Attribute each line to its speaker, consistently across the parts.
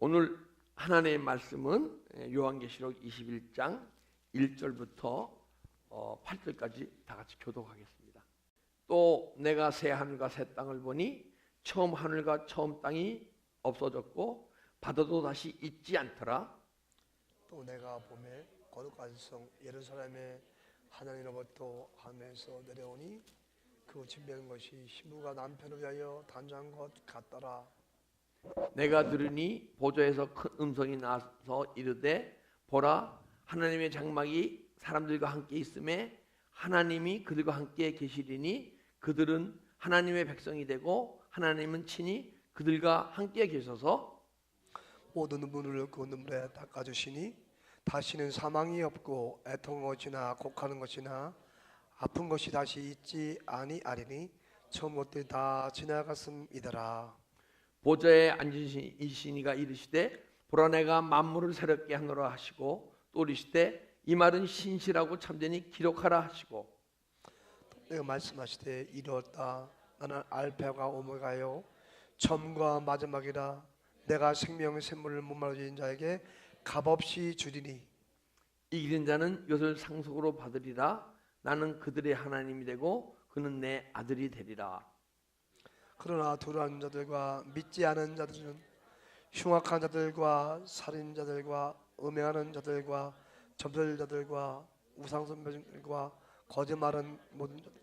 Speaker 1: 오늘 하나님의 말씀은 요한계시록 21장 1절부터 8절까지 다 같이 교독하겠습니다. 또 내가 새 하늘과 새 땅을 보니 처음 하늘과 처음 땅이 없어졌고 바다도 다시 있지 않더라.
Speaker 2: 또 내가 보매 거룩한 성 예루살렘에 하나님으로부터 하늘에서 내려오니 그 진비한 것이 신부가 남편을 위하여 단장한 것 같더라.
Speaker 1: 내가 들으니 보좌에서 큰 음성이 나서 이르되 보라 하나님의 장막이 사람들과 함께 있음에 하나님이 그들과 함께 계시리니 그들은 하나님의 백성이 되고 하나님은 친히 그들과 함께 계셔서
Speaker 2: 모든 눈물을 그 눈물에 닦아주시니 다시는 사망이 없고 애통하는 것이나 곡하는 것이나 아픈 것이 다시 있지 아니하리니 처음 것들이 다 지나갔음이더라.
Speaker 1: 보좌에 앉으신 이가 이르시되 보라 내가 만물을 새롭게 하노라 하시고 또 이르시되 이 말은 신실하고 참되니 기록하라 하시고
Speaker 2: 내가 말씀하시되 이르렀다. 나는 알파가 오메가요 처음과 마지막이라. 내가 생명의 샘물을 목마르진 자에게 값없이 주리니
Speaker 1: 이기는 자는 이것을 상속으로 받으리라. 나는 그들의 하나님이 되고 그는 내 아들이 되리라.
Speaker 2: 그러나 두려운 자들과 믿지 않은 자들은 흉악한 자들과 살인자들과 음행하는 자들과 점설자들과 우상숭배자들과 거짓말은 모든 자들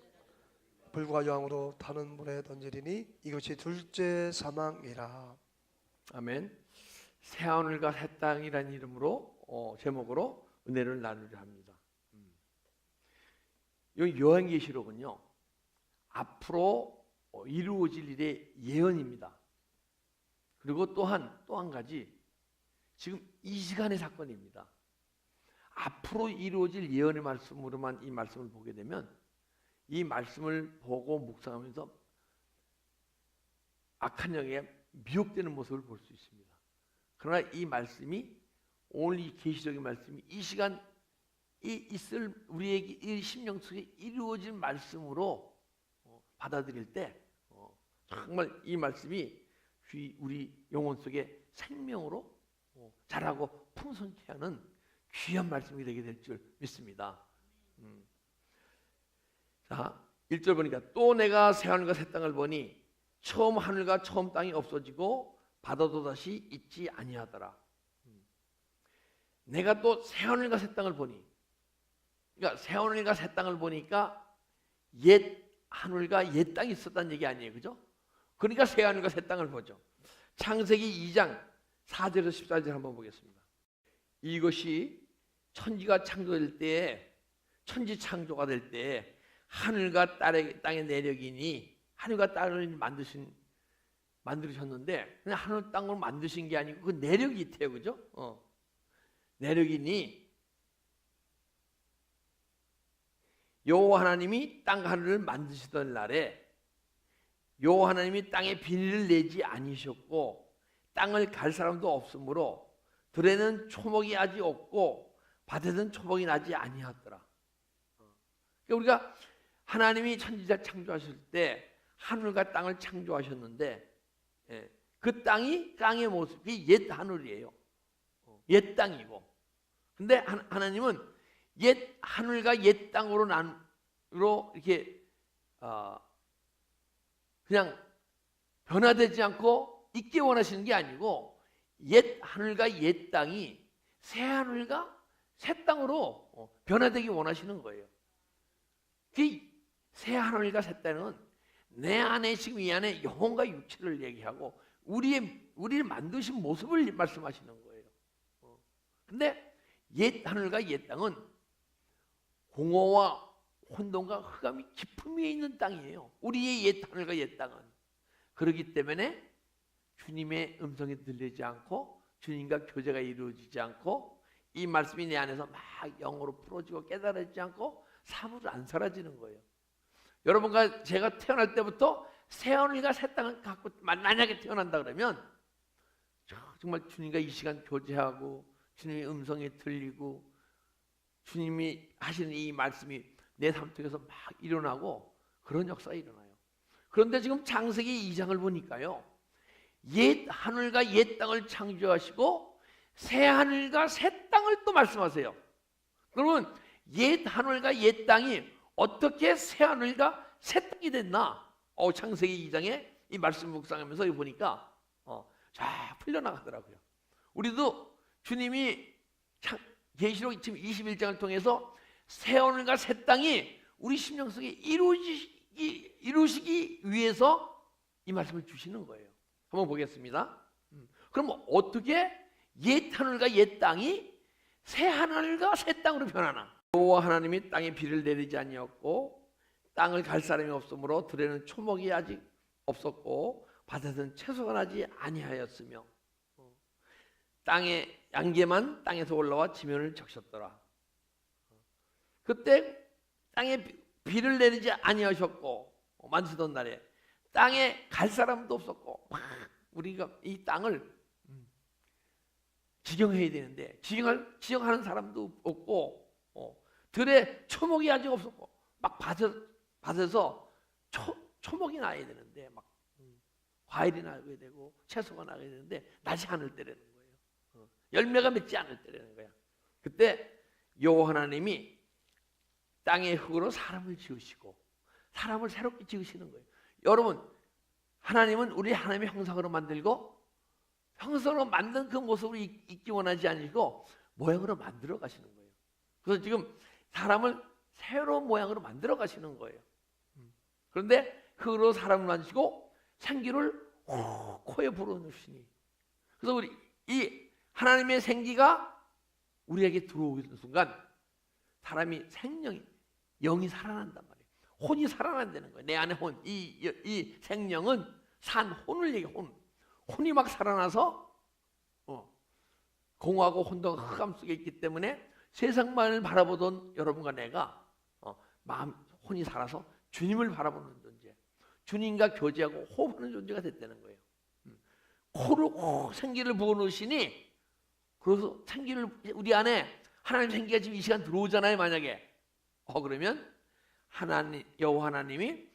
Speaker 2: 불과 여왕으로 타는 물에 던지리니 이것이 둘째 사망이라.
Speaker 1: 아멘. 새 하늘과 새 땅이라는 이름으로 제목으로 은혜를 나누려 합니다. 이 요한계시록은요 앞으로 이루어질 일의 예언입니다. 그리고 또 한 가지 지금 이 시간의 사건입니다. 앞으로 이루어질 예언의 말씀으로만 이 말씀을 보게 되면 이 말씀을 보고 묵상하면서 악한 영에 미혹되는 모습을 볼 수 있습니다. 그러나 이 말씀이 오늘 이 계시적인 말씀이 이 시간 있을 우리에게 이 심령 속에 이루어질 말씀으로 받아들일 때 정말 이 말씀이 우리 영혼 속에 생명으로 자라고 풍성케 하는 귀한 말씀이 되게 될 줄 믿습니다. 자, 1절 보니까 또 내가 새 하늘과 새 땅을 보니 처음 하늘과 처음 땅이 없어지고 바다도 다시 있지 아니하더라. 내가 또 새 하늘과 새 땅을 보니, 그러니까 새 하늘과 새 땅을 보니까 옛 하늘과 옛 땅이 있었다는 얘기 아니에요, 그죠? 그러니까 새 하늘과 새 땅을 보죠. 창세기 2장 4절에서 14절 한번 보겠습니다. 이것이 천지가 창조될 때에 천지 창조가 될 때에 하늘과 땅의 내력이니 하늘과 땅을 만드셨는데 그냥 하늘 땅을 만드신 게 아니고 그 내력이 있대요, 그죠? 내력이니 여호와 하나님이 땅과 하늘을 만드시던 날에 여호와 하나님이 땅에 비닐을 내지 아니셨고 땅을 갈 사람도 없으므로 들에는 초목이 아직 없고 밭에는 초목이 나지 아니하더라. 그러니까 우리가 하나님이 천지자 창조하실 때 하늘과 땅을 창조하셨는데 그 땅의 모습이 옛 하늘이에요. 옛 땅이고. 근데 하나님은 옛 하늘과 옛 땅으로 이렇게 그냥 변화되지 않고 있기 원하시는 게 아니고 옛 하늘과 옛 땅이 새 하늘과 새 땅으로 변화되기 원하시는 거예요. 새 하늘과 새 땅은 내 안에 지금 이 안에 영혼과 육체를 얘기하고 우리를 만드신 모습을 말씀하시는 거예요. 근데 옛 하늘과 옛 땅은 공허와 혼돈과 흑암이 깊음 위에 있는 땅이에요. 우리의 옛 하늘과 옛 땅은. 그렇기 때문에 주님의 음성이 들리지 않고 주님과 교제가 이루어지지 않고 이 말씀이 내 안에서 막 영으로 풀어지고 깨달아지지 않고 사물을 안 사라지는 거예요. 여러분과 제가 태어날 때부터 새 하늘과 새 땅을 갖고 만약에 태어난다 그러면 정말 주님과 이 시간 교제하고 주님의 음성이 들리고 주님이 하시는 이 말씀이 내 삶 속에서 막 일어나고 그런 역사가 일어나요. 그런데 지금 창세기 2장을 보니까요 옛 하늘과 옛 땅을 창조하시고 새 하늘과 새 땅을 또 말씀하세요. 그러면 옛 하늘과 옛 땅이 어떻게 새 하늘과 새 땅이 됐나? 창세기 2장에 이 말씀 묵상하면서 보니까 쫙 풀려나가더라고요. 우리도 주님이 계시록 지금 21장을 통해서 새 하늘과 새 땅이 우리 심령 속에 이루시기 위해서 이 말씀을 주시는 거예요. 한번 보겠습니다. 그럼 어떻게 옛 하늘과 옛 땅이 새 하늘과 새 땅으로 변하나? 여호와 하나님이 땅에 비를 내리지 아니었고 땅을 갈 사람이 없으므로 들에는 초목이 아직 없었고 밭에서는 채소가 나지 아니하였으며 땅에 양계만 땅에서 올라와 지면을 적셨더라. 그때 땅에 비를 내리지 아니하셨고 만드던 날에 땅에 갈 사람도 없었고 우리가 이 땅을 지경해야 되는데 지경하는 사람도 없고 들에 초목이 아직 없었고 막 밭에서 초목이 나야 되는데 막 과일이 나게 되고 채소가 나게 되는데 나지 않을 때라는 거예요. 열매가 맺지 않을 때라는 거야. 그때 여호와 하나님이 땅의 흙으로 사람을 지으시고 사람을 새롭게 지으시는 거예요. 여러분, 하나님은 우리 하나님의 형상으로 만들고 형상으로 만든 그 모습을 잊기 원하지 않으시고 모양으로 만들어 가시는 거예요. 그래서 지금 사람을 새로운 모양으로 만들어 가시는 거예요. 그런데 흙으로 사람을 만드시고 생기를 코에 불어넣으시니, 그래서 우리 이 하나님의 생기가 우리에게 들어오는 순간 사람이 생명이 영이 살아난단 말이에요. 혼이 살아난다는 거예요. 내 안에 혼, 이 생명은 산 혼을 얘기해. 혼이 막 살아나서 공허하고 혼돈과 흑암 속에 있기 때문에 세상만을 바라보던 여러분과 내가 마음 혼이 살아서 주님을 바라보는 존재, 주님과 교제하고 호흡하는 존재가 됐다는 거예요. 코로 생기를 부어놓으시니, 그래서 생기를 우리 안에 하나님 생기가 지금 이 시간 들어오잖아요. 만약에 그러면 하나님 여호와 하나님이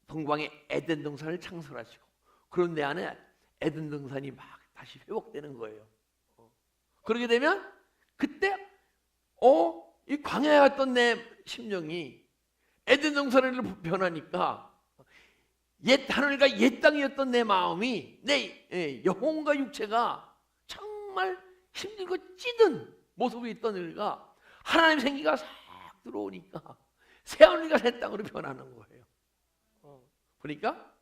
Speaker 1: 동방의 에덴 동산을 창설하시고, 그런 내 안에 에덴 동산이 막 다시 회복되는 거예요. 그러게 되면 그때 이 광야에 갔던 내 심령이 에덴 동산으로 변하니까 옛 하늘과 옛 땅이었던 내 마음이, 내 영혼과 육체가 정말 힘들고 찌든 모습이 있던 우리가 하나님 생기가 싹 들어오니까 새 하늘과 새 땅으로 변하는 거예요. 보니까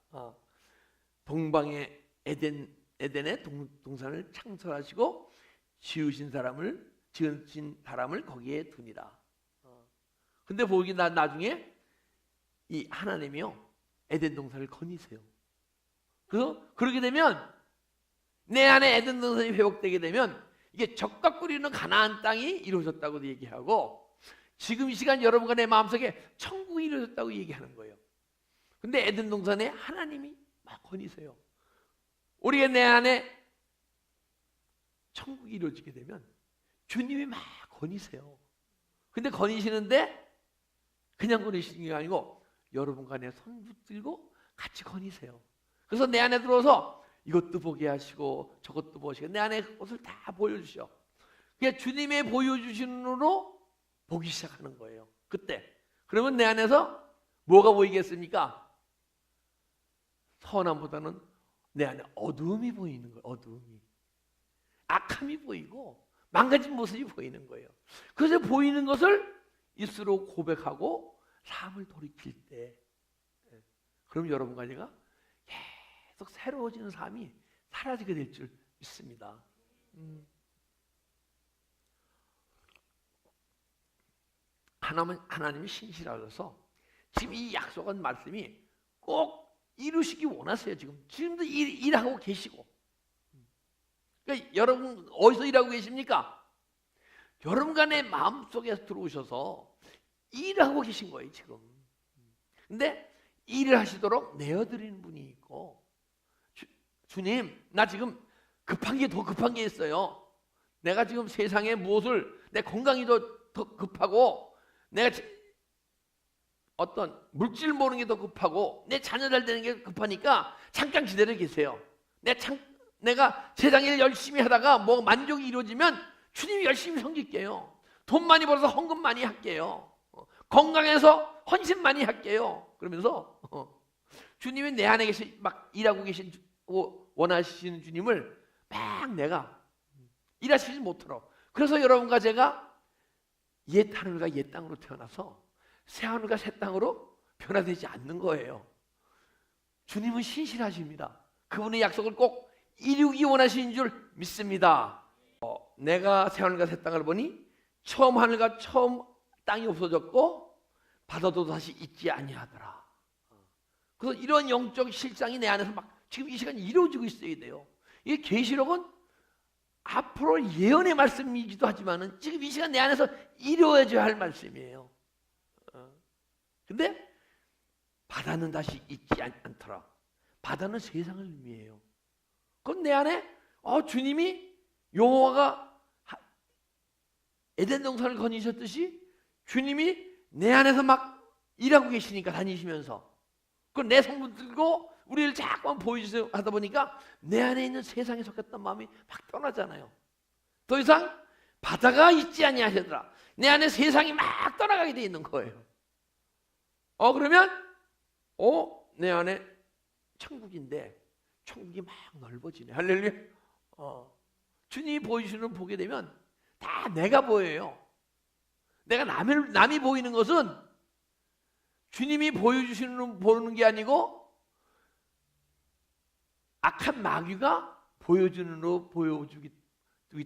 Speaker 1: 동방의 에덴의 동산을 창설하시고 지으신 사람을 거기에 두니라. 근데 보기 나중에 이 하나님이요 에덴 동산을 거니세요. 그래서 그렇게 되면 내 안에 에덴 동산이 회복되게 되면 이게 적과 꿀이는 가나안 땅이 이루어졌다고도 얘기하고, 지금 이 시간 여러분과 내 마음속에 천국이 이루어졌다고 얘기하는 거예요. 근데 에덴 동산에 하나님이 막 거니세요. 우리가 내 안에 천국이 이루어지게 되면 주님이 막 거니세요. 근데 거니시는데 그냥 거니시는 게 아니고 여러분과 내 손 붙들고 같이 거니세요. 그래서 내 안에 들어서 이것도 보게 하시고 저것도 보시고 내 안에 것을 다 보여주셔. 그게 주님의 보여주시는으로 보기 시작하는 거예요. 그때 그러면 내 안에서 뭐가 보이겠습니까? 선함보다는 내 안에 어두움이 보이는 거예요. 어두움이, 악함이 보이고 망가진 모습이 보이는 거예요. 그래서 보이는 것을 입술로 고백하고 삶을 돌이킬 때, 그럼 여러분과 제가 계속 새로워지는 삶이 사라지게 될 줄 믿습니다. 하나님이 신실하셔서 지금 이 약속한 말씀이 꼭 이루시기 원하세요. 지금도 일하고 계시고. 그러니까 여러분 어디서 일하고 계십니까? 여러분과 내 마음속에 들어오셔서 일하고 계신 거예요 지금. 근데 일을 하시도록 내어드리는 분이 있고, 주님 나 지금 급한 게 더 급한 게 있어요. 내가 지금 세상에 무엇을, 내 건강이 더 급하고, 내가 어떤 물질 모으는 게 더 급하고, 내 자녀 잘 되는 게 급하니까 잠깐 기다려 계세요. 내가 세상 일 열심히 하다가 뭐 만족이 이루어지면 주님이 열심히 섬길게요. 돈 많이 벌어서 헌금 많이 할게요. 건강해서 헌신 많이 할게요. 그러면서 주님이 내 안에 계신 막 일하고 계신 원하시는 주님을 막 내가 일하시지 못하도록. 그래서 여러분과 제가 옛 하늘과 옛 땅으로 태어나서 새 하늘과 새 땅으로 변화되지 않는 거예요. 주님은 신실하십니다. 그분의 약속을 꼭 이루기 원하시는 줄 믿습니다. 내가 새 하늘과 새 땅을 보니 처음 하늘과 처음 땅이 없어졌고 바다도 다시 있지 아니하더라. 그래서 이런 영적 실상이 내 안에서 막 지금 이 시간 이루어지고 있어야 돼요. 이 계시록은 앞으로 예언의 말씀이기도 하지만은 지금 이 시간 내 안에서 이루어져야 할 말씀이에요. 근데 바다는 다시 있지 않더라. 바다는 세상을 의미해요. 그건 내 안에 주님이 여호와가 에덴 동산을 거니셨듯이 주님이 내 안에서 막 일하고 계시니까 다니시면서 그걸 내 성분 들고 우리를 자꾸만 보여주세요 하다 보니까 내 안에 있는 세상에 속했던 마음이 막 떠나잖아요. 더 이상 바다가 있지 아니하시더라. 내 안에 세상이 막 떠나가게 돼 있는 거예요. 그러면 내 안에 천국인데 천국이 막 넓어지네. 할렐루야. 주님이 보여주시는 보게 되면 다 내가 보여요. 내가 남이 보이는 것은 주님이 보는 게 아니고 악한 마귀가 보여주기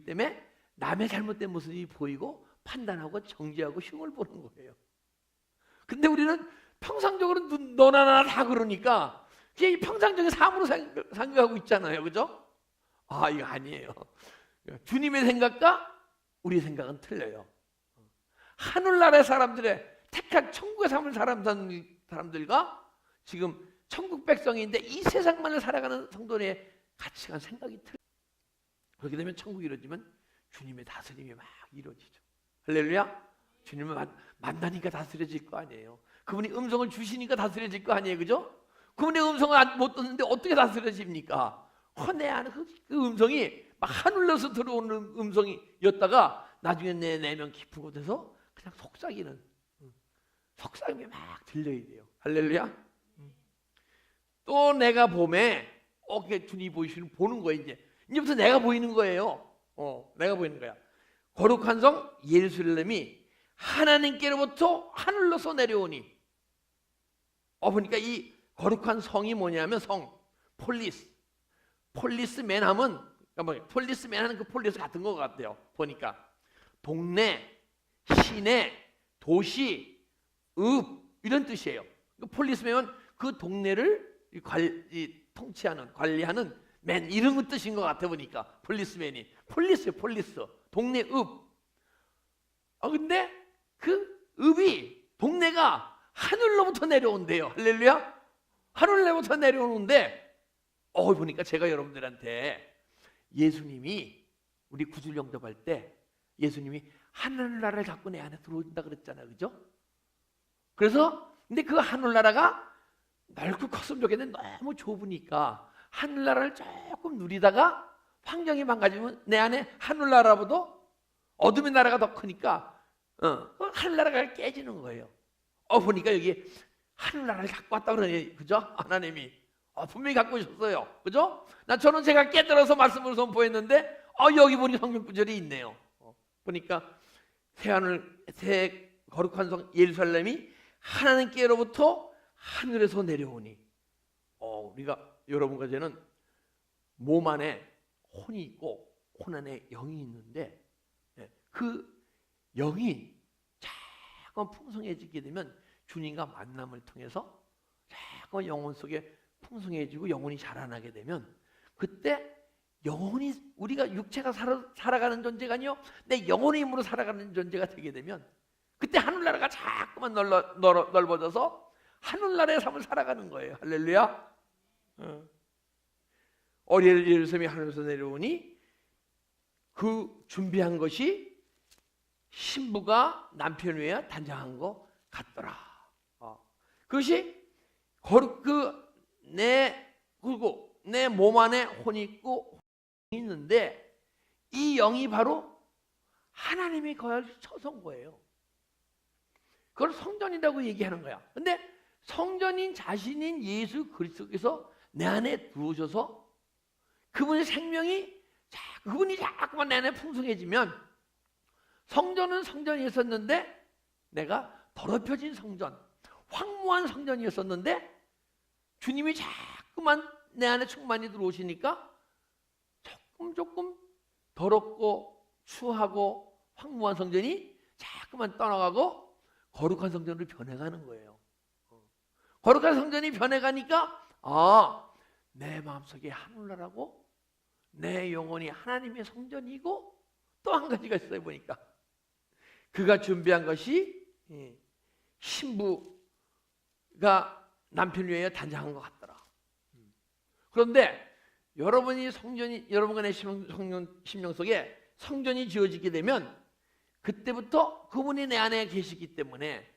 Speaker 1: 때문에 남의 잘못된 모습이 보이고 판단하고 정죄하고 흉을 보는 거예요. 근데 우리는 평상적으로 너나 나나 다 그러니까 그게 평상적인 삶으로 생각하고 있잖아요. 그죠? 이거 아니에요. 주님의 생각과 우리 생각은 틀려요. 하늘나라의 사람들의 택한 천국에 사는 사람들과 지금 천국 백성인데 이 세상만을 살아가는 성도의 가치관 생각이 틀려요. 그렇게 되면 천국이 이루어지면 주님의 다스림이 막 이루어지죠. 할렐루야. 주님을 만나니까 다스려질 거 아니에요. 그분이 음성을 주시니까 다스려질 거 아니에요. 그죠? 그분의 음성을 못 듣는데 어떻게 다스려집니까? 내 안에 그 음성이 막 하늘로서 들어오는 음성이었다가 나중에 내 내면 깊은 곳에서 그냥 속삭임이 막 들려야 돼요. 할렐루야. 또 내가 봄에 주님이 보는 거예요. 이제부터 내가 보이는 거예요. 내가 보이는 거야. 거룩한 성 예루살렘이 하나님께로부터 하늘로서 내려오니. 보니까 이 거룩한 성이 뭐냐면 폴리스맨 하면 폴리스맨 하는 그 폴리스 같은 것 같아요. 보니까 동네, 시내, 도시, 읍 이런 뜻이에요. 폴리스맨은 그 동네를 관리하는 맨 이런 뜻인 것 같아 보니까 폴리스맨이 폴리스 동네 읍. 근데 그 읍이 동네가 하늘로부터 내려온대요. 할렐루야. 하늘로부터 내려오는데 보니까 제가 여러분들한테 예수님이 우리 구주 영접할 때 예수님이 하늘나라를 갖고 내 안에 들어온다 그랬잖아요. 그죠? 그래서 근데 그 하늘나라가 넓고 컸으면 좋겠는데 너무 좁으니까 하늘나라를 조금 누리다가 환경이 망가지면 내 안에 하늘나라보다 어둠의 나라가 더 크니까 하늘나라가 깨지는 거예요. 보니까 여기 하늘나라를 갖고 왔다 그러네. 그죠? 하나님이 분명히 갖고 오셨어요. 그죠? 저는 제가 깨달아서 말씀을 선포했는데 여기 보니 성경 구절이 있네요. 보니까 새 거룩한 성 예루살렘이 하나님께로부터 하늘에서 내려오니. 우리가 여러분과 저는 몸 안에 혼이 있고 혼 안에 영이 있는데 그 영이 자꾸 풍성해지게 되면 주님과 만남을 통해서 자꾸 영혼 속에 풍성해지고 영혼이 자라나게 되면 그때 영혼이 우리가 육체가 살아가는 존재가 아니요 내 영혼의 힘으로 살아가는 존재가 되게 되면 그때 하늘나라가 자꾸만 넓어져서 하늘나라의 삶을 살아가는 거예요. 할렐루야. 어린 예루살렘이 하늘에서 내려오니 그 준비한 것이 신부가 남편 위에 단장한 것 같더라. 그것이 그리고 내 몸 안에 혼이 있고 영이 있는데 이 영이 바로 하나님이 거할 처소인 거예요. 그걸 성전이라고 얘기하는 거야. 근데 성전인 자신인 예수 그리스도께서 내 안에 들어오셔서 그분의 생명이 그분이 자꾸만 내 안에 풍성해지면 성전은 성전이었었는데 내가 더럽혀진 성전, 황무한 성전이었었는데 주님이 자꾸만 내 안에 충만히 들어오시니까 조금 더럽고 추하고 황무한 성전이 자꾸만 떠나가고 거룩한 성전으로 변해가는 거예요. 거룩한 성전이 변해가니까 내 마음속에 하늘나라고 내 영혼이 하나님의 성전이고 또 한 가지가 있어요. 보니까 그가 준비한 것이 신부가 남편을 위하여 단장한 것 같더라. 그런데 여러분간의 심령 속에 성전이 지어지게 되면 그때부터 그분이 내 안에 계시기 때문에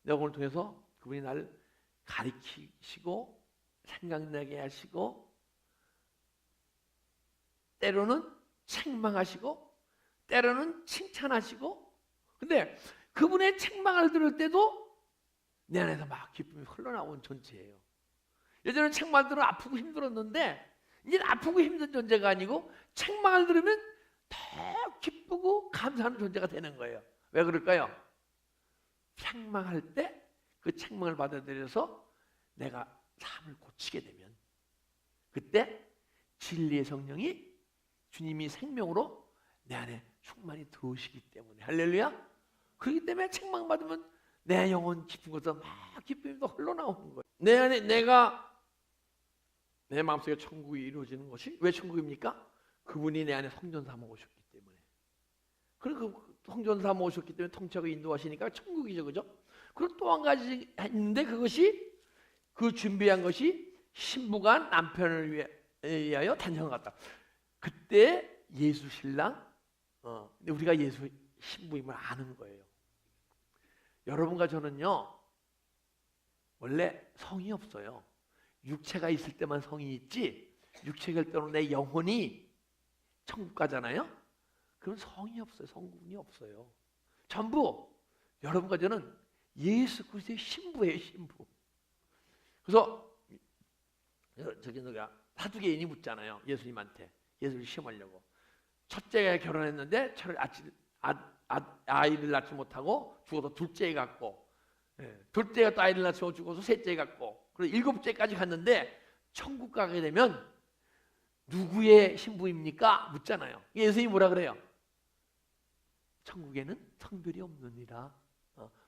Speaker 1: 내가 오늘 통해서 그분이 나를 가리키시고 생각나게 하시고 때로는 책망하시고 때로는 칭찬하시고 근데 그분의 책망을 들을 때도 내 안에서 막 기쁨이 흘러나온 존재예요. 예전에 책망을 들으면 아프고 힘들었는데 이제는 아프고 힘든 존재가 아니고 책망을 들으면 더 기쁘고 감사하는 존재가 되는 거예요. 왜 그럴까요? 책망할 때 그 책망을 받아들여서 내가 삶을 고치게 되면 그때 진리의 성령이 주님이 생명으로 내 안에 충만히 들어오시기 때문에 할렐루야. 그렇기 때문에 책망받으면 내 영혼 깊은 곳에서 막 기쁨이 흘러나오는 거예요. 내 안에 내 마음속에 천국이 이루어지는 것이 왜 천국입니까? 그분이 내 안에 성전 삼아 오셨기 때문에. 그리고 그 성전 삼아 오셨기 때문에 통치하고 인도하시니까 천국이죠. 그죠? 그리고 또 한 가지 있는데 그것이 그 준비한 것이 신부가 남편을 위하여 단장한 것 같다. 그때 예수 신랑 근데 우리가 예수 신부임을 아는 거예요. 여러분과 저는요 원래 성이 없어요. 육체가 있을 때만 성이 있지 육체가 있을 때는 내 영혼이 천국 가잖아요. 그럼 성이 없어요. 성분이 없어요. 전부 여러분과 저는 예수 그리스도의 신부예요. 신부. 그래서 저기 사두개인이 묻잖아요. 예수님한테 예수를 시험하려고. 첫째가 결혼했는데 아이를 낳지 못하고 죽어서 둘째 갖고 둘째가 또 아이를 낳지 못하고 죽어서 셋째 갖고 그리고 일곱째까지 갔는데 천국 가게 되면 누구의 신부입니까? 묻잖아요. 예수님이 뭐라 그래요? 천국에는 성별이 없느니라.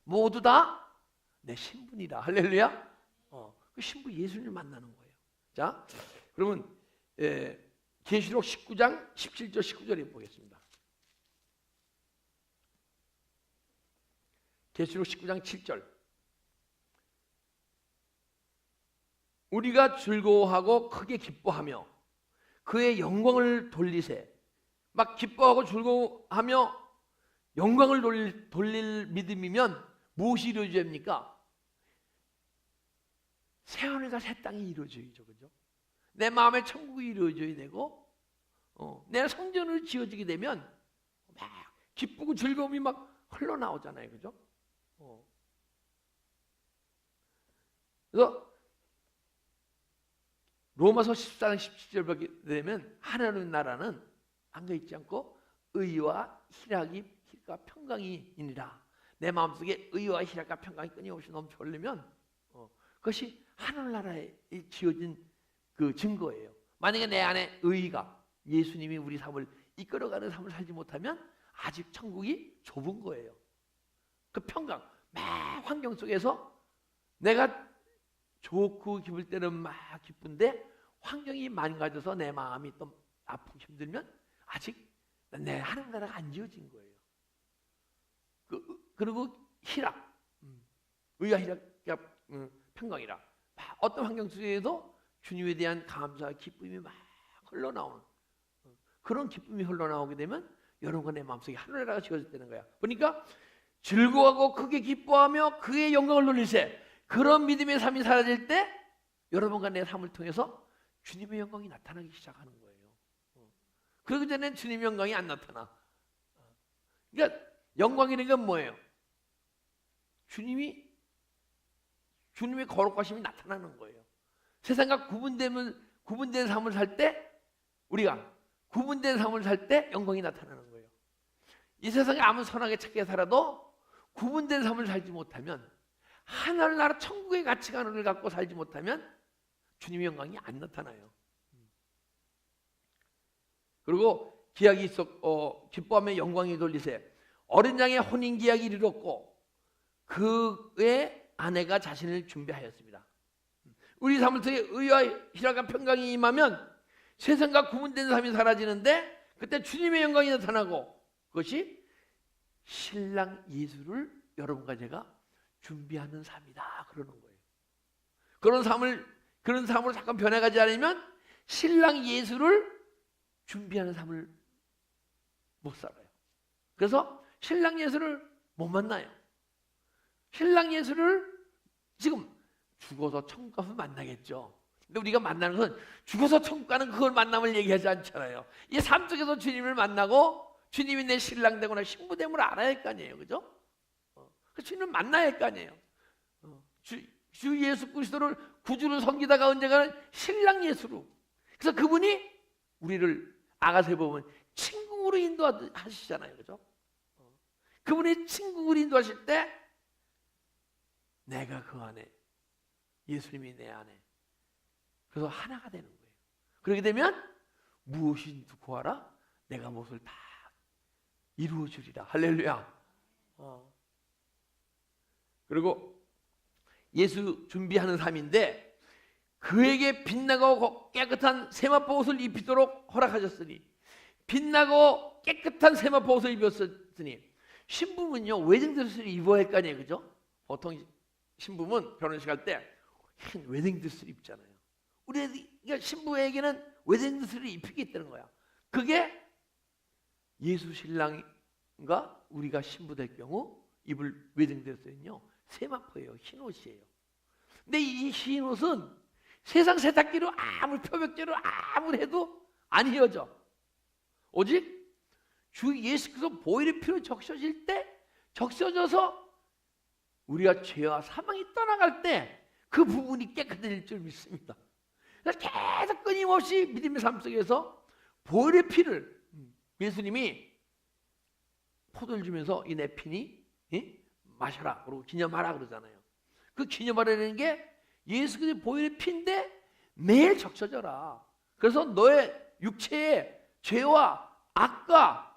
Speaker 1: 모두 다 내 신부니라. 할렐루야. 그 신부 예수님을 만나는 거예요. 자, 그러면 계시록 19장 17절 19절에 보겠습니다. 계시록 19장 7절. 우리가 즐거워하고 크게 기뻐하며 그의 영광을 돌리세. 막 기뻐하고 즐거워하며 영광을 돌릴 믿음이면 무엇이 이루어져야 합니까? 새하늘과 새 땅이 이루어져야죠. 그죠? 내 마음의 천국이 이루어져야 되고 내 성전을 지어지게 되면 막 기쁘고 즐거움이 막 흘러나오잖아요. 그죠? 그래서 로마서 14장 17절 보게 되면 하나님 나라는 안가 있지 않고 의와 희락과 평강이니라. 내 마음속에 의와 희락과 평강이 끊임없이 넘쳐 흐르면 그것이 하늘나라에 지어진 그 증거예요. 만약에 내 안에 의가 예수님이 우리 삶을 이끌어가는 삶을 살지 못하면 아직 천국이 좁은 거예요. 그 평강, 막 환경 속에서 내가 좋고 기쁠 때는 막 기쁜데 환경이 망가져서 내 마음이 또 아프고 힘들면 아직 내 하늘나라가 안 지어진 거예요. 그리고 희락, 의와 희락과 평강이라 어떤 환경 속에도 주님에 대한 감사와 기쁨이 막 흘러나오는 그런 기쁨이 흘러나오게 되면 여러분과 내 마음속에 하늘나라가 지어졌다는 거야. 그러니까 즐거워하고 크게 기뻐하며 그의 영광을 돌리세. 그런 믿음의 삶이 사라질 때 여러분과 내 삶을 통해서 주님의 영광이 나타나기 시작하는 거예요. 그러기 전에 주님의 영광이 안 나타나. 그러니까 영광이라는 건 뭐예요? 주님의 거룩하심이 나타나는 거예요. 세상과 구분된 삶을 살 때, 우리가 구분된 삶을 살 때 영광이 나타나는 거예요. 이 세상에 아무 선하게 착하게 살아도 구분된 삶을 살지 못하면, 하늘나라 천국의 가치관을 갖고 살지 못하면 주님의 영광이 안 나타나요. 그리고 기약이 기뻐하며 영광이 돌리세. 어린 양의 혼인 기약이 이르렀고 그의 아내가 자신을 준비하였습니다. 우리 삶을 통해 의와 희락과 평강이 임하면 세상과 구분된 삶이 사라지는데, 그때 주님의 영광이 나타나고, 그것이 신랑 예수를 여러분과 제가 준비하는 삶이다 그러는 거예요. 그런 삶으로 잠깐 변해가지 않으면 신랑 예수를 준비하는 삶을 못 살아요. 그래서 신랑 예수를 못 만나요. 신랑 예수를 지금 죽어서 천국 가서 만나겠죠. 근데 우리가 만나는 건 죽어서 천국 가는 그걸 만남을 얘기하지 않잖아요. 이 삶 속에서 주님을 만나고 주님이 내 신랑 되거나 신부 됨을 알아야 할 거 아니에요. 그죠? 주님을 만나야 할 거 아니에요. 주 예수 그리스도를 구주로 섬기다가 언젠가는 신랑 예수로. 그래서 그분이 우리를 아가서에 보면 친국으로 인도하시잖아요. 그죠? 그분이 친국으로 인도하실 때 내가 그 안에, 예수님이 내 안에, 그래서 하나가 되는 거예요. 그렇게 되면 무엇이든지 구하라, 내가 무엇을 다 이루어 주리라. 할렐루야. 그리고 예수 준비하는 삶인데, 그에게 빛나고 깨끗한 세마포 옷을 입히도록 허락하셨으니, 빛나고 깨끗한 세마포 옷을 입혔으니, 신부는요 웨딩드레스를 입어야 할 거 아니에요. 그죠? 보통 신부는 결혼식 할 때 흰 웨딩드레스를 입잖아요. 그러니까 신부에게는 웨딩드레스를 입히겠다는 거야. 그게 예수 신랑과 우리가 신부 될 경우 입을 웨딩드레스는요 세마포예요. 흰 옷이에요. 근데 이 흰 옷은 세상 세탁기로 아무리 표백제로 아무리 해도 안 휘어져. 오직 주 예수께서 보혈의 피로 적셔질 때, 적셔져서 우리가 죄와 사망이 떠나갈 때 그 부분이 깨끗해질 줄 믿습니다. 그래서 계속 끊임없이 믿음의 삶 속에서 보혈의 피를, 예수님이 포도를 주면서 이 내 피니 마셔라, 그리고 기념하라 그러잖아요. 그 기념하라는 게 예수 그리스도의 보혈의 피인데 매일 적셔져라. 그래서 너의 육체의 죄와 악과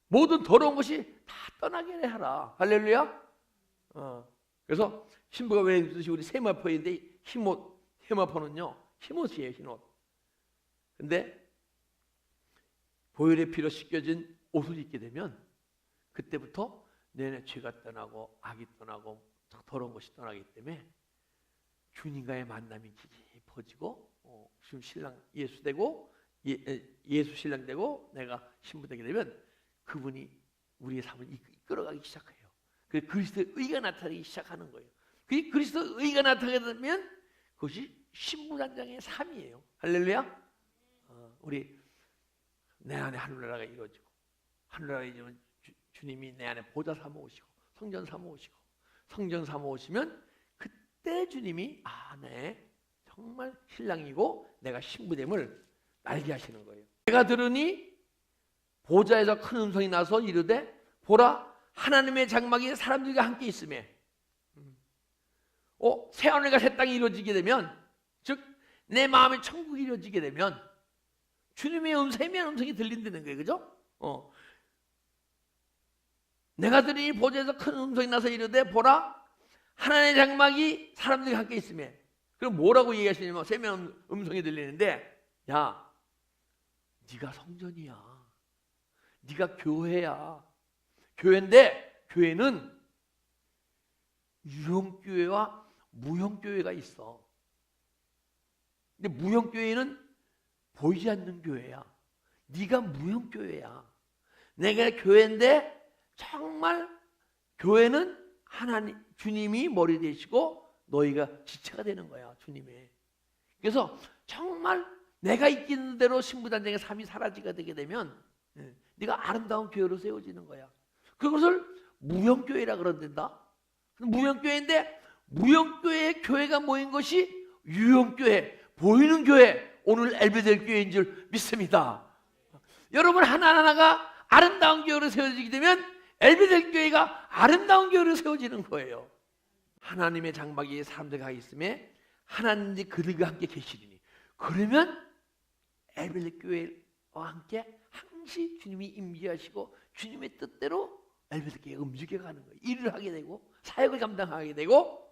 Speaker 1: 모든 더러운 것이 다 떠나게 하라. 할렐루야. 그래서 신부가 왜 입듯이 우리 세마포인데, 흰옷, 세마포는요 흰옷이에요. 흰옷. 근데 보혈의 피로 씻겨진 옷을 입게 되면 그때부터 내 죄가 떠나고 악이 떠나고 더러운 것이 떠나기 때문에 주님과의 만남이 깊어지고, 지금 신랑 예수 되고 예수 신랑 되고 내가 신부 되게 되면 그분이 우리의 삶을 이끌어가기 시작해요. 그 그리스도의 의가 나타나기 시작하는 거예요. 그 그리스도의 의가 나타나게 되면 그것이 신부단장의 삶이에요. 할렐루야. 우리 내 안에 하늘나라가 이루어지고, 하늘나라가 이루어지면 주님이 내 안에 보좌 삼아 오시고 성전 삼아 오시고, 성전 삼아 오시면 그때 주님이 네 정말 신랑이고 내가 신부됨을 알게 하시는 거예요. 내가 들으니 보좌에서 큰 음성이 나서 이르되 보라 하나님의 장막이 사람들과 함께 있음에, 새 하늘과 새 땅이 이루어지게 되면, 즉 내 마음의 천국이 이루어지게 되면 주님의 음성이 들린다는 거예요. 그죠? 내가 들으니 보좌에서 큰 음성이 나서 이르되 보라 하나님의 장막이 사람들과 함께 있음에. 그럼 뭐라고 얘기하시냐면 세미한 음성이 들리는데, 야 네가 성전이야. 네가 교회야. 교회인데 교회는 유형교회와 무형교회가 있어. 근데 무형교회는 보이지 않는 교회야. 네가 무형교회야. 내가 교회인데 정말 교회는 하나님, 주님이 머리 되시고 너희가 지체가 되는 거야. 주님의. 그래서 정말 내가 있는 대로 신부단장의 삶이 사라지게 되게 되면 네가 아름다운 교회로 세워지는 거야. 그것을 무형교회라 그런단다. 무형교회인데 무형교회의 교회가 모인 것이 유형교회, 보이는 교회, 오늘 엘베델 교회인 줄 믿습니다. 여러분 하나하나가 아름다운 교회로 세워지게 되면 엘베델 교회가 아름다운 교회로 세워지는 거예요. 하나님의 장막에 사람들이 가 있음에 하나님이 그들과 함께 계시리니, 그러면 엘베델 교회와 함께 항시 주님이 임재하시고 주님의 뜻대로 엘베델 교회가 움직여가는 거예요. 일을 하게 되고 사역을 감당하게 되고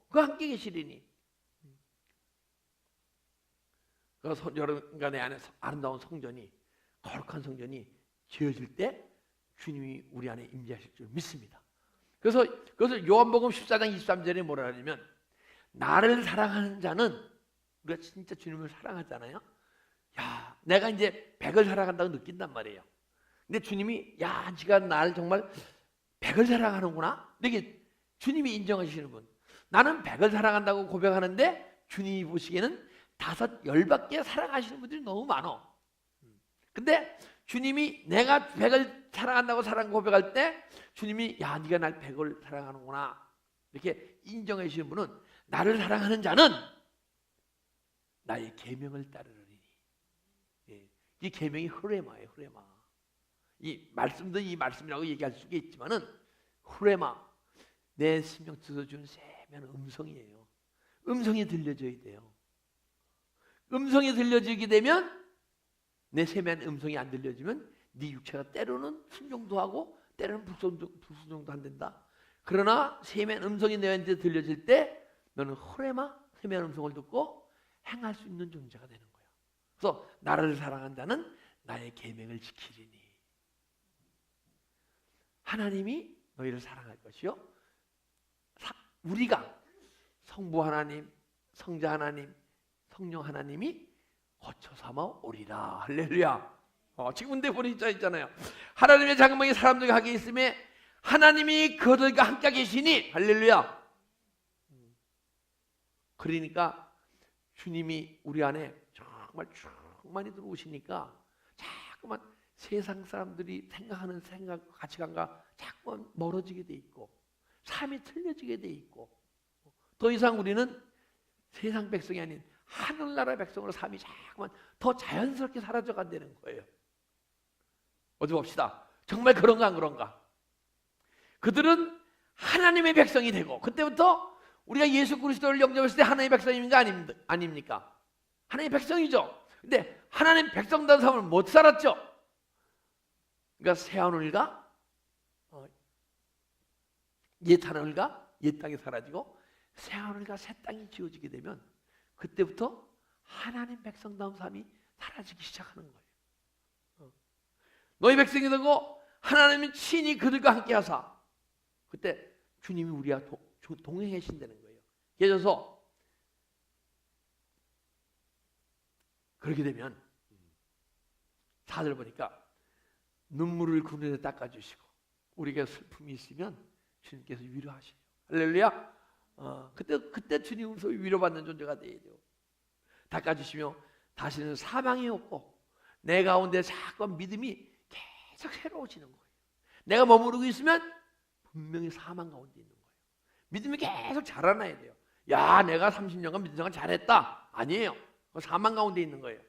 Speaker 1: 그 함께 계시리니. 여러분간의 안에 아름다운 성전이, 거룩한 성전이 지어질 때 주님이 우리 안에 임재하실 줄 믿습니다. 그래서 요한복음 14장 23절에 뭐라 하냐면, 나를 사랑하는 자는, 우리가 진짜 주님을 사랑하잖아요. 야, 내가 이제 100을 사랑한다고 느낀단 말이에요. 근데 주님이, 야, 네가 나를 정말 100을 사랑하는구나. 이게 주님이 인정하시는 분. 나는 100을 사랑한다고 고백하는데 주님이 보시기에는 5, 10밖에 사랑하시는 분들이 너무 많아. 근데 주님이 내가 100을 사랑한다고 고백할 때 주님이, 야, 네가 날 100을 사랑하는구나, 이렇게 인정해 주시는 분은, 나를 사랑하는 자는 나의 계명을 따르리니. 이 계명이 흐레마예요. 흐레마. 이 말씀도 이 말씀이라고 얘기할 수가 있지만은 흐레마, 내 심령 뜯어 준 세미한 음성이에요. 음성이 들려줘야 돼요. 음성이 들려지게 되면, 내 세미한 음성이 안 들려지면 네 육체가 때로는 순종도 하고 때로는 불순종도 안 된다. 그러나 세미한 음성이 내한테 들려질 때 너는 흐레마, 세미한 음성을 듣고 행할 수 있는 존재가 되는 거예요. 그래서 나를 사랑한 자는 나의 계명을 지키리니. 하나님이 너희를 사랑할 것이요, 우리가 성부 하나님, 성자 하나님, 성령 하나님이 거처 삼아 오리라. 할렐루야. 지금 대본이 있잖아요. 하나님의 장막에 사람들과 함께 있음에 하나님이 그들과 함께 계시니. 할렐루야. 그러니까 주님이 우리 안에 정말 쭉 많이 들어오시니까 자꾸만 세상 사람들이 생각하는 생각, 가치관과 자꾸만 멀어지게 돼 있고 삶이 틀려지게 돼 있고, 더 이상 우리는 세상 백성이 아닌 하늘나라 백성으로 삶이 자꾸만 더 자연스럽게 사라져 간다는 거예요. 어디 봅시다. 정말 그런가 안 그런가? 그들은 하나님의 백성이 되고, 그때부터 우리가 예수 그리스도를 영접했을 때 하나님의 백성인가 아닙니까? 하나님의 백성이죠. 근데 하나님 백성된 삶을 못 살았죠. 그러니까 새하늘과 옛 하늘과 옛 땅이 사라지고 새하늘과 새 땅이 지어지게 되면 그때부터 하나님 백성다운 삶이 사라지기 시작하는 거예요. 너희 백성이 되고 하나님은 친히 그들과 함께 하사, 그때 주님이 우리와 동행해 신다는 거예요. 그래서 그렇게 되면 4절 보니까 눈물을 그 눈에 닦아주시고, 우리가 슬픔이 있으면 주님께서 위로하시요. 할렐루야. 그때 주님으로서 위로받는 존재가 되어야 돼요. 닦아주시며 다시는 사망이 없고 내 가운데 자꾸 믿음이 계속 새로워지는 거예요. 내가 머무르고 있으면 분명히 사망 가운데 있는 거예요. 믿음이 계속 자라나야 돼요. 야, 내가 30년간 믿음 생활 잘했다. 아니에요. 사망 가운데 있는 거예요.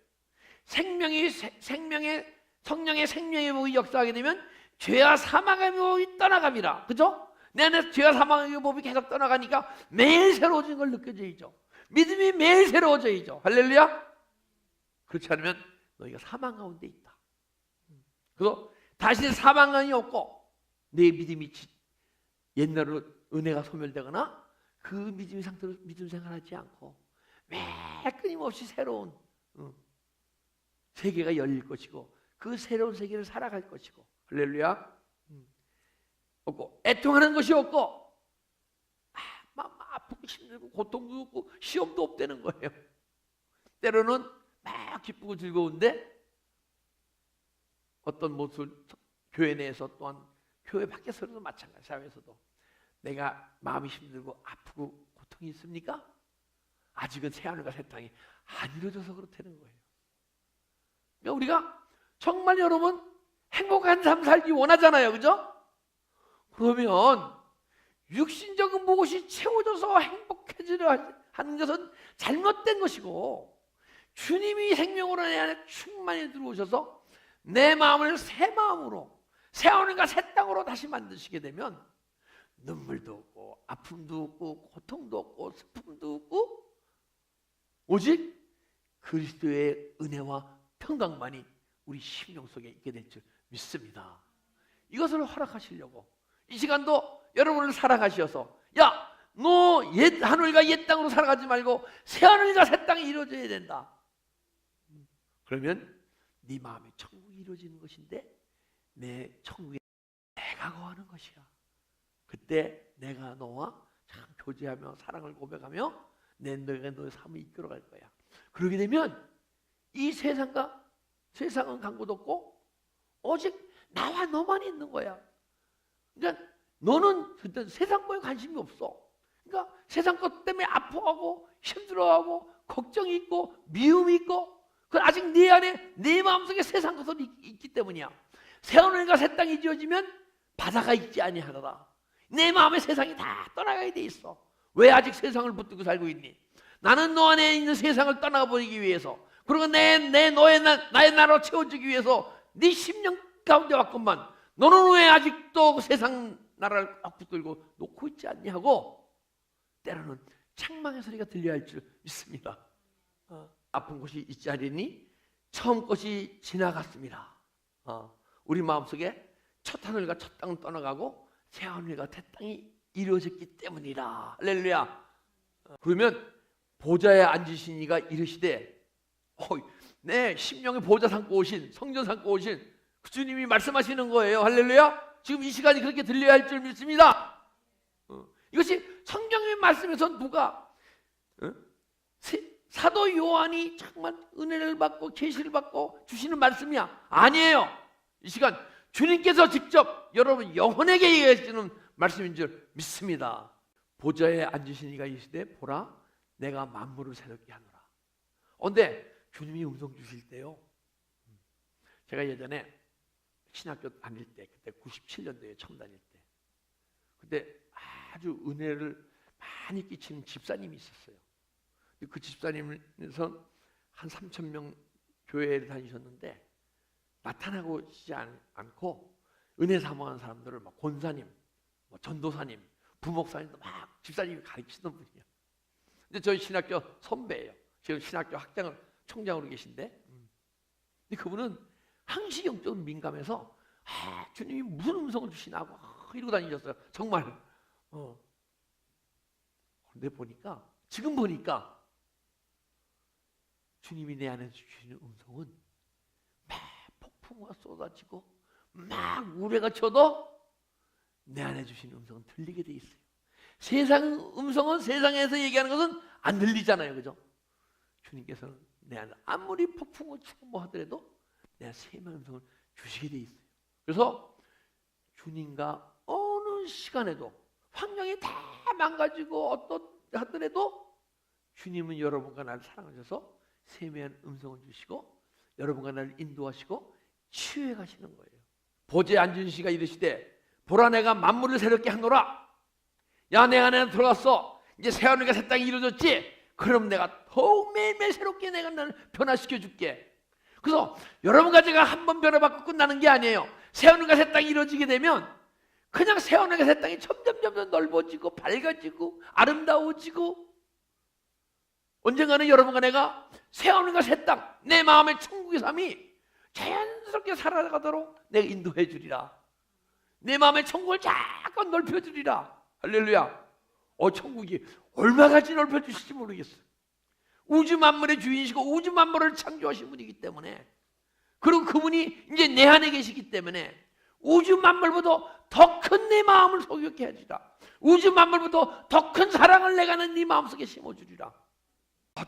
Speaker 1: 성령의 생명의 법이 역사하게 되면 죄와 사망의 법이 떠나갑니다. 그죠? 내 안에 죄와 사망의 법이 계속 떠나가니까 매일 새로워지는 걸 느껴져야죠. 믿음이 매일 새로워져야죠. 할렐루야. 그렇지 않으면 너희가 사망 가운데 있다. 그래서 다시 사망이 없고 내 믿음이 옛날로 은혜가 소멸되거나 그 믿음의 상태로 믿음 생활하지 않고 매 끊임없이 새로운 세계가 열릴 것이고 그 새로운 세계를 살아갈 것이고. 할렐루야. 없고 애통하는 것이 없고 아프고 힘들고 고통도 없고 시험도 없다는 거예요. 때로는 막 기쁘고 즐거운데 어떤 모습, 교회 내에서 또한 교회 밖에서도 마찬가지, 사회에서도 내가 마음이 힘들고 아프고 고통이 있습니까? 아직은 새하늘과 새 땅이 안 이루어져서 그렇다는 거예요. 그러니까 우리가 정말 여러분 행복한 삶 살기 원하잖아요. 그죠? 그러면 육신적인 무엇이 채워져서 행복해지려 하는 것은 잘못된 것이고, 주님이 생명으로 내 안에 충만히 들어오셔서 내 마음을 새 마음으로, 새 하늘과 새 땅으로 다시 만드시게 되면 눈물도 없고 아픔도 없고 고통도 없고 슬픔도 없고 오직 그리스도의 은혜와 평강만이 우리 심령 속에 있게 될 줄 믿습니다. 이것을 허락하시려고 이 시간도 여러분을 살아가셔서, 야, 너 옛 하늘과 옛 땅으로 살아가지 말고 새 하늘과 새 땅이 이루어져야 된다. 그러면 네 마음에 천국이 이루어지는 것인데, 내 천국에 내가 거하는 것이야. 그때 내가 너와 참 교제하며 사랑을 고백하며 내가 너의 삶을 이끌어갈 거야. 그러게 되면 이 세상은 강구도 없고 오직 나와 너만 있는 거야. 그러니까 너는 세상 거에 관심이 없어. 그러니까 세상 것 때문에 아파하고 힘들어하고 걱정이 있고 미움이 있고, 그건 아직 네 안에 네 마음속에 세상 것은 있기 때문이야. 새 하늘과 새 땅이 지어지면 바다가 있지 아니하노라. 내 마음에 세상이 다 떠나가게 돼 있어. 왜 아직 세상을 붙들고 살고 있니? 나는 너 안에 있는 세상을 떠나버리기 위해서, 그리고 나의 나라로 채워주기 위해서 네 심령 가운데 왔건만, 너는 왜 아직도 그 세상 나라를 꽉 붙들고 놓고 있지 않니 하고 때로는 책망의 소리가 들려야 할 줄 믿습니다. 아픈 곳이 있지 않으니 처음 것이 지나갔습니다. 우리 마음속에 첫 하늘과 첫 땅을 떠나가고 새 하늘과 새 땅이 이루어졌기 때문이라. 할렐루야. 그러면 보좌에 앉으신 이가 이르시되, 네, 심령의 보좌 삼고 오신, 성전 삼고 오신 그 주님이 말씀하시는 거예요. 할렐루야. 지금 이 시간이 그렇게 들려야 할 줄 믿습니다. 이것이 성경의 말씀에서 누가 사도 요한이 정말 은혜를 받고 계시를 받고 주시는 말씀이야? 아니에요. 이 시간 주님께서 직접 여러분 영혼에게 얘기하시는 말씀인 줄 믿습니다. 보좌에 앉으신 이가 이시되 보라 내가 만물을 새롭게 하노라. 그런데 주님이 음성 주실 때요, 제가 예전에 신학교 다닐 때, 그때 97년도에 처음 다닐 때, 그때 아주 은혜를 많이 끼치는 집사님이 있었어요. 그 집사님은 한 3,000명 교회를 다니셨는데 나타나고지 않고 은혜 사모하는 사람들을 막 권사님, 전도사님, 부목사님도 막 집사님이 가르치던 분이에요. 근데 저희 신학교 선배예요. 지금 신학교 학장을 총장으로 계신데, 근데 그분은 항시 영적으로 민감해서 주님이 무슨 음성을 주시나고 이러고 다니셨어요. 정말. 그런데 지금 보니까 주님이 내 안에 주시는 음성은 막 폭풍우가 쏟아지고 막 우레가 쳐도 내 안에 주시는 음성은 들리게 돼 있어요. 세상 음성은 세상에서 얘기하는 것은 안 들리잖아요. 그죠? 주님께서는 내 안에 아무리 폭풍우 치고 뭐 하더라도 내 안에 세미한 음성을 주시게 돼 있어요. 그래서 주님과 어느 시간에도 환경이 다 망가지고 어떠하더라도 주님은 여러분과 나를 사랑하셔서 세미한 음성을 주시고 여러분과 나를 인도하시고 치유해 가시는 거예요. 보좌에 앉은 시가 이르시되 보라 내가 만물을 새롭게 하노라. 야, 내 안에 들어갔어. 이제 새 하늘과 새 땅이 이루어졌지. 그럼 내가 더욱 매일매일 새롭게 내가 나를 변화시켜 줄게. 그래서 여러분과 제가 한 번 변화받고 끝나는 게 아니에요. 새 하늘과 새 땅이 이루어지게 되면 그냥 새 하늘과 새 땅이 점점 넓어지고 밝아지고 아름다워지고, 언젠가는 여러분과 내가 새 하늘과 새 땅, 내 마음의 천국의 삶이 자연스럽게 살아가도록 내가 인도해 주리라. 내 마음의 천국을 잠깐 넓혀 주리라. 할렐루야. 천국이 얼마까지 넓혀 주실지 모르겠어요. 우주 만물의 주인이시고 우주 만물을 창조하신 분이기 때문에, 그리고 그분이 이제 내 안에 계시기 때문에 우주 만물보다 더 큰 내 마음을 소유케 해주리라. 우주 만물보다 더 큰 사랑을 내가 네 마음속에 심어주리라.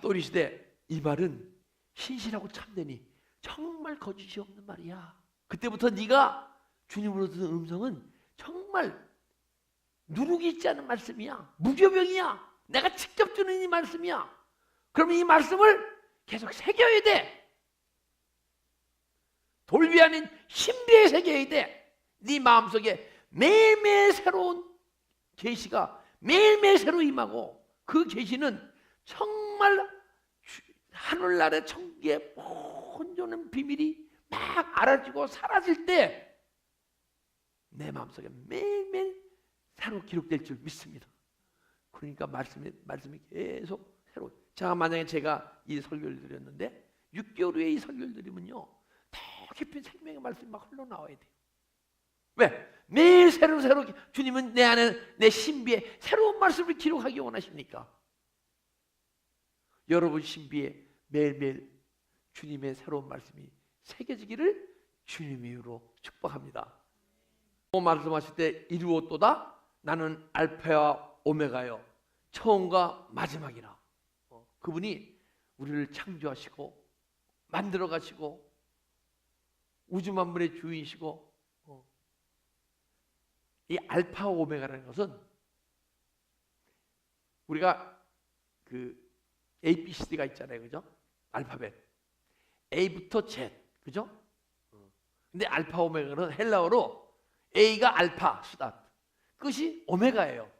Speaker 1: 또 이르시되 이 말은 신실하고 참되니 정말 거짓이 없는 말이야. 그때부터 네가 주님으로 듣는 음성은 정말 누룩이 있지 않은 말씀이야. 무교병이야. 내가 직접 주는 이 말씀이야. 그러면 이 말씀을 계속 새겨야 돼. 돌비 아닌 신비에 새겨야 돼. 네 마음속에 매일매일 새로운 계시가 매일매일 새로 임하고, 그 계시는 정말 하늘나라의 천국의 온전한 비밀이 막 알아지고 사라질 때 내 마음속에 매일매일 새로 기록될 줄 믿습니다. 그러니까 말씀이 계속 새로. 자, 만약에 제가 이 설교를 드렸는데 6개월 후에 이 설교를 드리면요, 더 깊은 생명의 말씀이 막 흘러나와야 돼요. 왜? 매일 새로 주님은 내 안에, 내 신비에 새로운 말씀을 기록하기 원하십니까? 여러분 신비에 매일매일 주님의 새로운 말씀이 새겨지기를 주님의 이름으로 축복합니다. 말씀하실 때 이루었도다. 나는 알파와 오메가요, 처음과 마지막이라. 그분이 우리를 창조하시고 만들어 가시고 우주 만물의 주인이시고, 이 알파 오메가라는 것은 우리가 그 ABCD가 있잖아요, 그죠? 알파벳 A부터 Z, 그죠? 근데 알파 오메가는 헬라어로 A가 알파, 스타트, 끝이 오메가예요.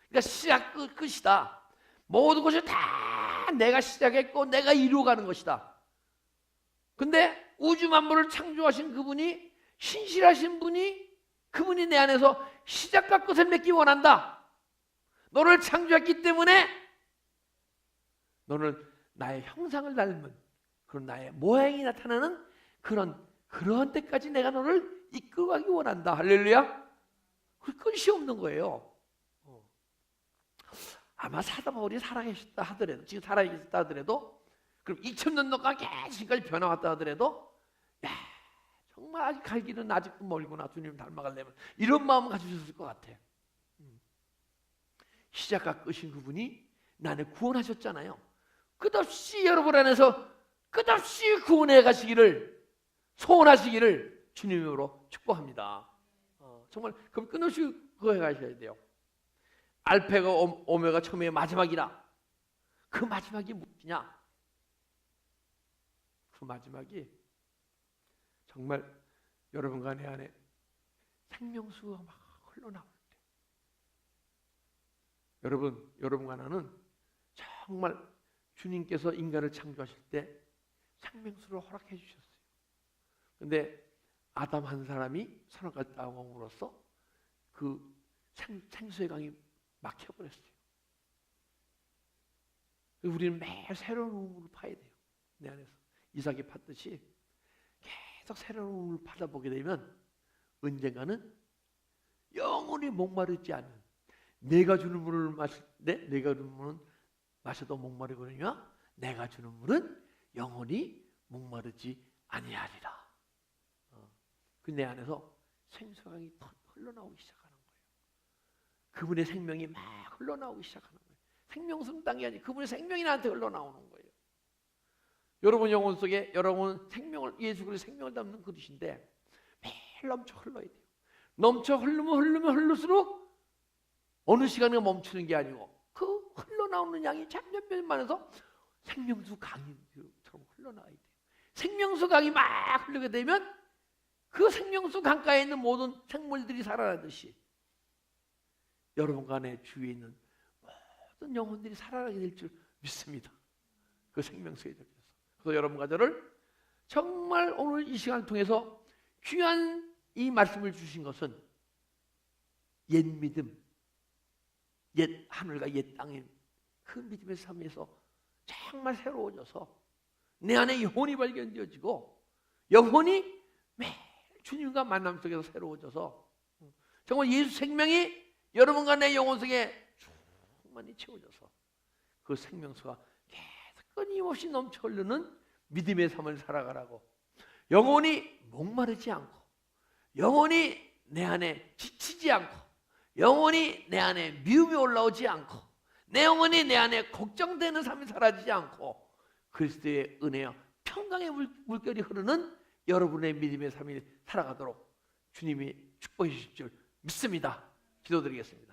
Speaker 1: 그러니까 시작, 끝이다. 모든 것이 다 내가 시작했고 내가 이루어가는 것이다. 근데 우주 만물을 창조하신 그분이, 신실하신 분이, 그분이 내 안에서 시작과 끝을 맺기 원한다. 너를 창조했기 때문에 너는 나의 형상을 닮은 그런 나의 모양이 나타나는 그런 때까지 내가 너를 이끌어가기 원한다. 할렐루야. 그 끝이 없는 거예요. 아마 사도 바울이 살아계셨다 하더라도, 지금 살아계셨다 하더라도, 그럼 2000년 동안 계속 지금까지 변화왔다 하더라도, 야, 정말 아직 갈 길은 아직도 멀구나, 주님 닮아가려면, 이런 마음을 가지셨을 것 같아. 시작과 끝인 그분이 나를 구원하셨잖아요. 끝없이 여러분 안에서 끝없이 구원해 가시기를, 소원하시기를 주님으로 축복합니다. 정말 그럼 끊없이 그거 해 가셔야 돼요. 알파가 오메가 처음에 마지막이라. 그 마지막이 무엇이냐? 그 마지막이 정말 여러분과 내 안에 생명수가 막 흘러나올 때, 여러분과 나는 정말 주님께서 인간을 창조하실 때 생명수를 허락해 주셨어요. 근데 아담 한 사람이 선악과를 따먹음으로써 그 생수의 강이 막혀버렸어요. 우리는 매일 새로운 우물을 파야 돼요. 내 안에서 이삭이 팠듯이 계속 새로운 우물을 파다 보게 되면 언젠가는 영원히 목마르지 않은, 내가 주는 물을 마실 때 내가 주는 물은 마셔도 목마르거든요. 내가 주는 물은 영원히 목마르지 아니하리라. 그 내 안에서 생수강이 흘러나오기 시작하는 거예요. 그분의 생명이 막 흘러나오기 시작하는 거예요. 생명수는 땅이 아니고 그분의 생명이 나한테 흘러나오는 거예요. 여러분 영혼 속에 여러분 생명을, 예수 그리스도의 생명을 담는 그릇인데 매일 넘쳐 흘러야 돼요. 넘쳐 흐르면 흐를수록 어느 시간에 멈추는 게 아니고 그 흘러나오는 양이 점점 많아서 생명수 강처럼 흘러나와야 돼요. 생명수 강이 막 흐르게 되면 그 생명수 강가에 있는 모든 생물들이 살아나듯이 여러분과 내 주위에 있는 모든 영혼들이 살아나게 될 줄 믿습니다. 그 생명수에 들어서. 그래서 여러분과 저를 정말 오늘 이 시간을 통해서 귀한 이 말씀을 주신 것은 옛 믿음, 옛 하늘과 옛 땅의 그 믿음의 삶에서 정말 새로워져서 내 안에 영혼이 발견되어지고 영혼이 매일 주님과 만남 속에서 새로워져서 정말 예수 생명이 여러분과 내 영혼 속에 충만히 채워져서 그 생명수가 계속 끊임없이 넘쳐 흐르는 믿음의 삶을 살아가라고, 영혼이 목마르지 않고 영혼이 내 안에 지치지 않고 영혼이 내 안에 미움이 올라오지 않고 내 영혼이 내 안에 걱정되는 삶이 사라지지 않고 그리스도의 은혜와 평강의 물결이 흐르는 여러분의 믿음의 삶이 살아가도록 주님이 축복해 주실 줄 믿습니다. 기도드리겠습니다.